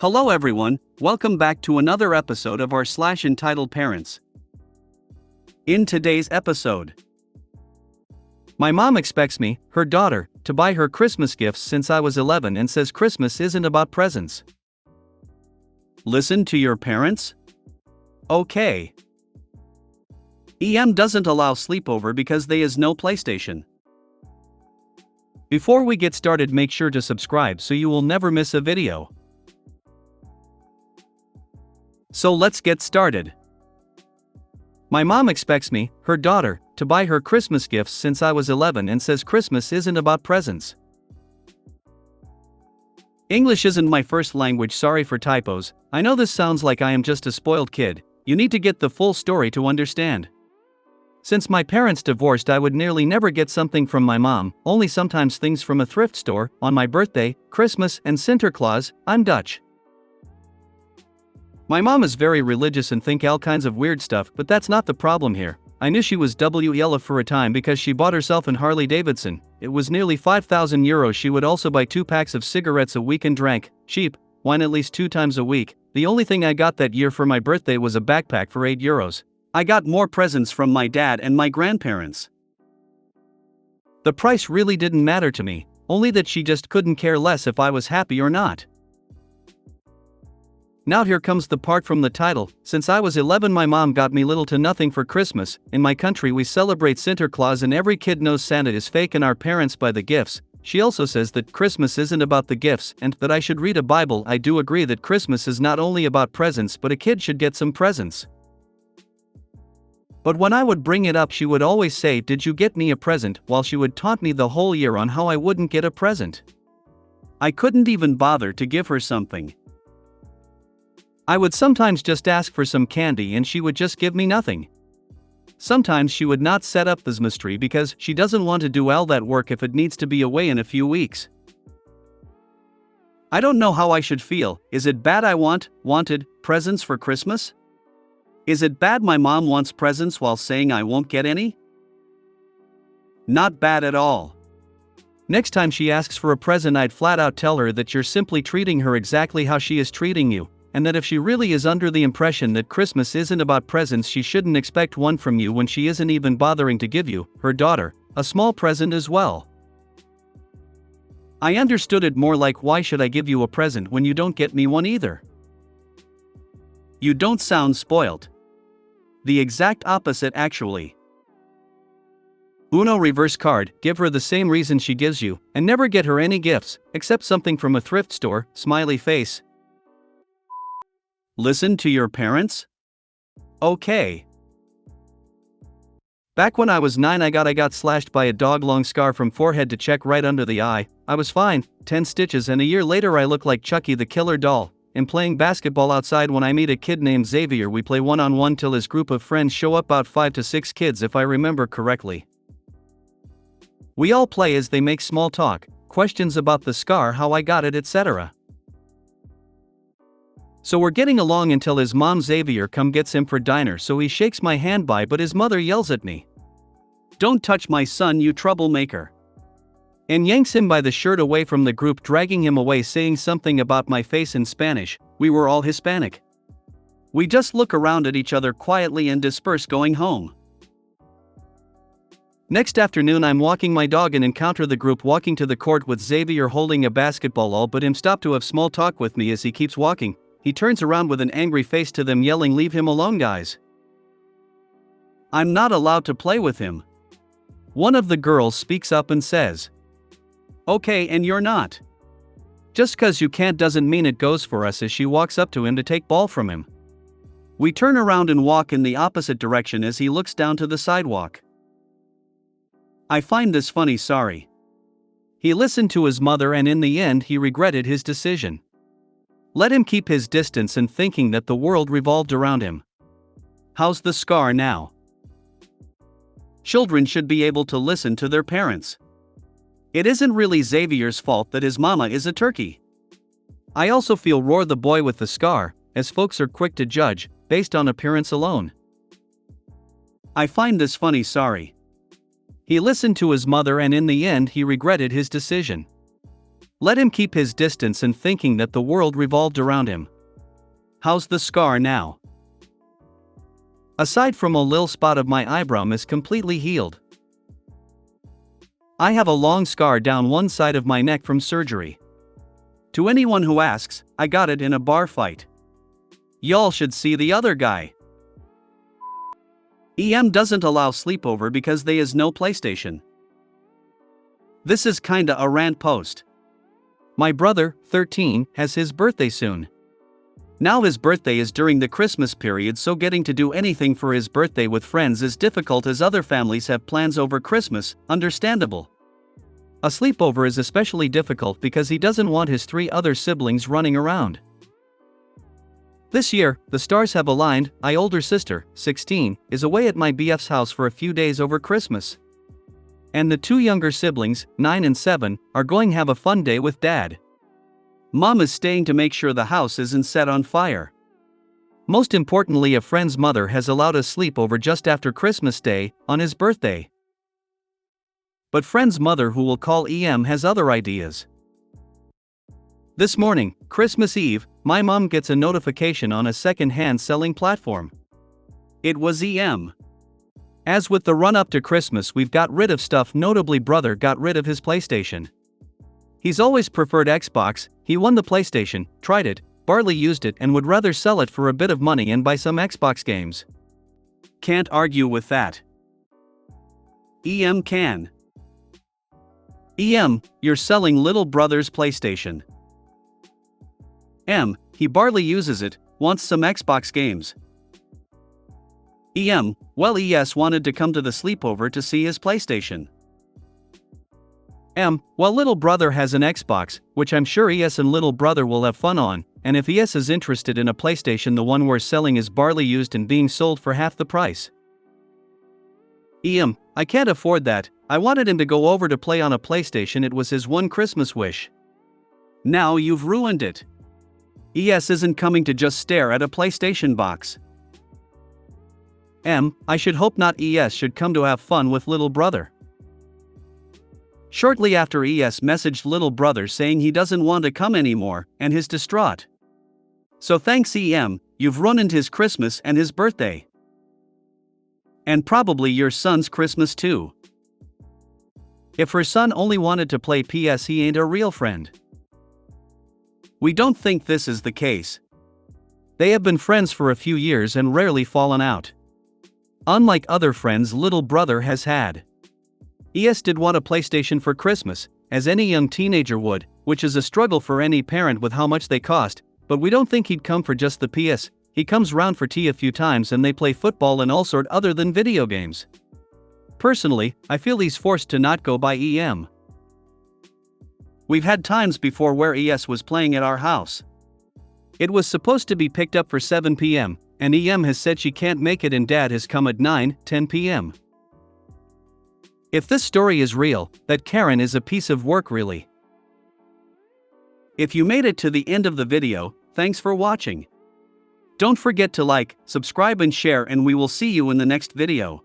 Hello everyone, welcome back to another episode of our entitled parents. In today's episode, my mom expects me, her daughter, to buy her Christmas gifts since I was 11 and says Christmas isn't about presents. Listen to your parents? Okay. EM doesn't allow sleepover because there is no PlayStation. Before we get started, make sure to subscribe so you will never miss a video. So let's get started. My mom expects me, her daughter, to buy her Christmas gifts since I was 11 and says Christmas isn't about presents. English isn't my first language, sorry for typos. I know this sounds like I am just a spoiled kid. You need to get the full story to understand. Since my parents divorced, I would nearly never get something from my mom, only sometimes things from a thrift store, on my birthday, Christmas, and Sinterklaas. I'm Dutch. My mom is very religious and think all kinds of weird stuff, but that's not the problem here. I knew she was WELF for a time because she bought herself an Harley Davidson. It was nearly 5,000 euros. She would also buy 2 packs of cigarettes a week and drank cheap wine at least 2 times a week. The only thing I got that year for my birthday was a backpack for 8 euros. I got more presents from my dad and my grandparents. The price really didn't matter to me, only that she just couldn't care less if I was happy or not. Now here comes the part from the title. Since I was 11, my mom got me little to nothing for Christmas. In my country we celebrate Sinterklaas and every kid knows Santa is fake and our parents buy the gifts. She also says that Christmas isn't about the gifts and that I should read a Bible. I do agree that Christmas is not only about presents, but a kid should get some presents. But when I would bring it up, she would always say, "Did you get me a present?" while she would taunt me the whole year on how I wouldn't get a present. I couldn't even bother to give her something. I would sometimes just ask for some candy and she would just give me nothing. Sometimes she would not set up the Xmas tree because she doesn't want to do all that work if it needs to be away in a few weeks. I don't know how I should feel. Is it bad I wanted presents for Christmas? Is it bad my mom wants presents while saying I won't get any? Not bad at all. Next time she asks for a present, I'd flat out tell her that you're simply treating her exactly how she is treating you, and that if she really is under the impression that Christmas isn't about presents, she shouldn't expect one from you when she isn't even bothering to give you, her daughter, a small present as well. I understood it more like, why should I give you a present when you don't get me one either? You don't sound spoilt. The exact opposite actually. Uno reverse card, give her the same reason she gives you, and never get her any gifts, except something from a thrift store, smiley face. Listen to your parents? Okay. Back when I was 9, I got slashed by a dog-long scar from forehead to cheek right under the eye. I was fine, 10 stitches, and a year later I look like Chucky the Killer Doll. I'm playing basketball outside when I meet a kid named Xavier. We play one-on-one till his group of friends show up, about 5 to 6 kids if I remember correctly. We all play as they make small talk, questions about the scar, how I got it, etc. So we're getting along until his mom Xavier gets him for dinner, so he shakes my hand bye, but his mother yells at me, "Don't touch my son, you troublemaker," and yanks him by the shirt away from the group, dragging him away, saying something about my face in Spanish. We were all Hispanic. We just look around at each other quietly and disperse, going home. Next afternoon I'm walking my dog and encounter the group walking to the court with Xavier holding a basketball, all but him stop to have small talk with me. As he keeps walking, he turns around with an angry face to them, yelling, "Leave him alone, guys. I'm not allowed to play with him." One of the girls speaks up and says, "Okay, and you're not. Just cause you can't doesn't mean it goes for us," as she walks up to him to take ball from him. We turn around and walk in the opposite direction as he looks down to the sidewalk. I find this funny, sorry. He listened to his mother and in the end he regretted his decision. Let him keep his distance and thinking that the world revolved around him. How's the scar now? Children should be able to listen to their parents. It isn't really Xavier's fault that his mama is a turkey. I also feel roar the boy with the scar, as folks are quick to judge, based on appearance alone. I find this funny, sorry. He listened to his mother and in the end he regretted his decision. Let him keep his distance and thinking that the world revolved around him. How's the scar now? Aside from a little spot of my eyebrow is completely healed. I have a long scar down one side of my neck from surgery. To anyone who asks, I got it in a bar fight. Y'all should see the other guy. EM doesn't allow sleepover because there is no PlayStation. This is kinda a rant post. My brother, 13, has his birthday soon. Now his birthday is during the Christmas period, so getting to do anything for his birthday with friends is difficult as other families have plans over Christmas, understandable. A sleepover is especially difficult because he doesn't want his 3 other siblings running around. This year, the stars have aligned. My older sister, 16, is away at my BF's house for a few days over Christmas. And the 2 younger siblings, 9 and 7, are going to have a fun day with Dad. Mom is staying to make sure the house isn't set on fire. Most importantly, a friend's mother has allowed us sleepover just after Christmas Day, on his birthday. But friend's mother, who will call EM, has other ideas. This morning, Christmas Eve, my mom gets a notification on a second-hand selling platform. It was EM. As with the run-up to Christmas, we've got rid of stuff, notably brother got rid of his PlayStation. He's always preferred Xbox. He won the PlayStation, tried it, barely used it, and would rather sell it for a bit of money and buy some Xbox games. Can't argue with that. EM can. EM, you're selling little brother's PlayStation. M, he barely uses it, wants some Xbox games. EM, well, ES wanted to come to the sleepover to see his PlayStation. M, well, little brother has an Xbox, which I'm sure ES and little brother will have fun on, and if ES is interested in a PlayStation, the one we're selling is barely used and being sold for half the price. EM, I can't afford that. I wanted him to go over to play on a PlayStation, it was his one Christmas wish. Now you've ruined it. ES isn't coming to just stare at a PlayStation box. M, I should hope not. ES should come to have fun with little brother. Shortly after, ES messaged little brother saying he doesn't want to come anymore, and he's distraught. So thanks EM, you've ruined his Christmas and his birthday. And probably your son's Christmas too. If her son only wanted to play PS, he ain't a real friend. We don't think this is the case. They have been friends for a few years and rarely fallen out. Unlike other friends little brother has had. ES did want a PlayStation for Christmas, as any young teenager would, which is a struggle for any parent with how much they cost, but we don't think he'd come for just the PS. He comes round for tea a few times and they play football and all sort other than video games. Personally, I feel he's forced to not go by EM. We've had times before where ES was playing at our house. It was supposed to be picked up for 7 p.m, and EM has said she can't make it and Dad has come at 9-10 p.m. If this story is real, that Karen is a piece of work really. If you made it to the end of the video, thanks for watching. Don't forget to like, subscribe and share, and we will see you in the next video.